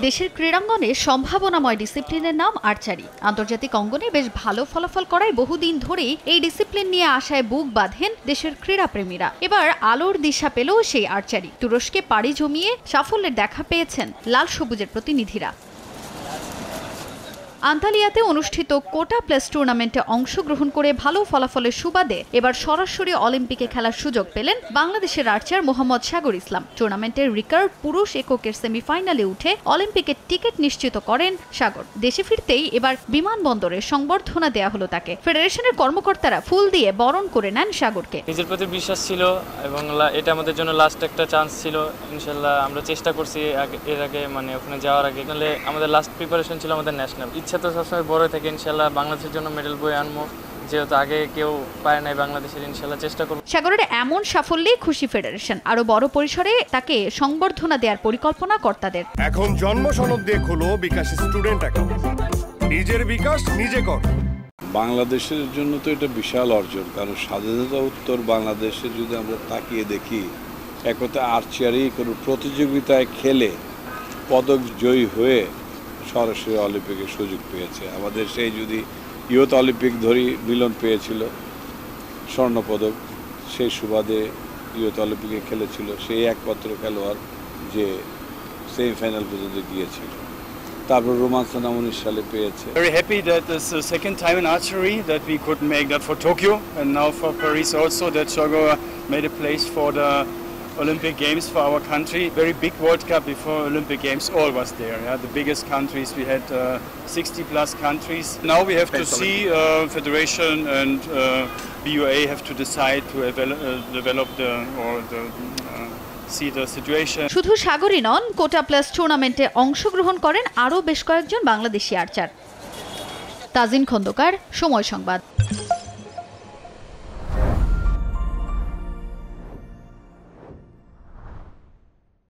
দেশের ক্রীড়াঙ্গনে সম্ভাবনাময় ডিসিপ্লিনের নাম আর্চারি। আন্তর্জাতিক অঙ্গনে বেশ ভালো ফলাফল করায় বহুদিন ধরেই এই ডিসিপ্লিন নিয়ে আশায় বুক বাঁধেন দেশের ক্রীড়াপ্রেমীরা। এবার আলোর দিশা পেল সেই আর্চারি। তুরস্কে পাড়ি জমিয়ে সাফল্যের দেখা পেয়েছেন লাল সবুজের প্রতিনিধিরা। আন্তালিয়াতে অনুষ্ঠিত কোটা প্লাস টুর্নামেন্টে অংশগ্রহণ করে ভালো ফলাফলের সুবাদে এবার সরাসরি অলিম্পিকে খেলার সুযোগ পেলেন বাংলাদেশের আর্চার মোহাম্মদ সাগর ইসলাম। টুর্নামেন্টের রিকার্ভ পুরুষ এককের সেমিফাইনালে উঠে অলিম্পিকের টিকিট নিশ্চিত করেন সাগর। দেশে ফিরতেই এবার বিমানবন্দরে সংবর্ধনা দেয়া হলো তাকে। ফেডারেশনের কর্মকর্তারা ফুল দিয়ে বরণ করে নেন সাগরকে। নিজের প্রতি বিশ্বাস ছিল এবং এটা আমাদের জন্য লাস্ট একটা চান্স ছিল। ইনশাল্লাহ আমরা চেষ্টা করছি এর আগে ওখানে যাওয়ার আগে। তাহলে আমাদের লাস্ট প্রিপারেশন ছিল আমাদের ন্যাশনাল। ইচ্ছা তো সবসময় বড় থেকে ইনশাল্লাহ বাংলাদেশের জন্য মেডেল বয়ে আনবো, যেহেতু আগে কেউ পায় নাই বাংলাদেশের। ইনশাল্লাহ চেষ্টা করব। সাগরের এমন সাফল্যে খুশি ফেডারেশন। আরো বড় পরিসরে তাকে সংবর্ধনা দেওয়ার পরিকল্পনা কর্তাদের। এখন জন্ম সনদ দিয়ে খোলো বিকাশ স্টুডেন্ট অ্যাকাউন্ট। নিজের বিকাশ নিজে কর। বাংলাদেশের জন্য তো এটা বিশাল অর্জন, কারণ স্বাধীনতা উত্তর বাংলাদেশে যদি আমরা তাকিয়ে দেখি, একতা আর্চারি কোনো প্রতিযোগিতায় খেলে পদক জয়ী হয়ে সরাসরি অলিম্পিকের সুযোগ পেয়েছে। আমাদের সেই যদি ইয়ুথ অলিম্পিক ধরি, মিলন পেয়েছিল স্বর্ণপদক, সেই সুবাদে ইয়ুথ অলিম্পিকে খেলেছিল, সেই একমাত্র খেলোয়াড় যে সেমিফাইনাল পর্যন্ত গিয়েছিল। তারপর রোমান্স নাম 19 সালে পেয়েছে। Very happy that this is the second time in archery that we could make that for Tokyo and now for Paris also, that Shogor made a place for the Olympic Games for our country. Very big World Cup before Olympic Games, all was there. Yeah? The biggest countries, we had 60 plus countries. Now we have to see Federation and BUA have to decide to develop see the situation. শুধু সাগরই নন, কোটা plus টুর্নামেন্টে অংশগ্রহণ করেন আরও বেশ কয়েকজন বাংলাদেশি আর্চার। তাজিন খন্দকার, সময় সংবাদ।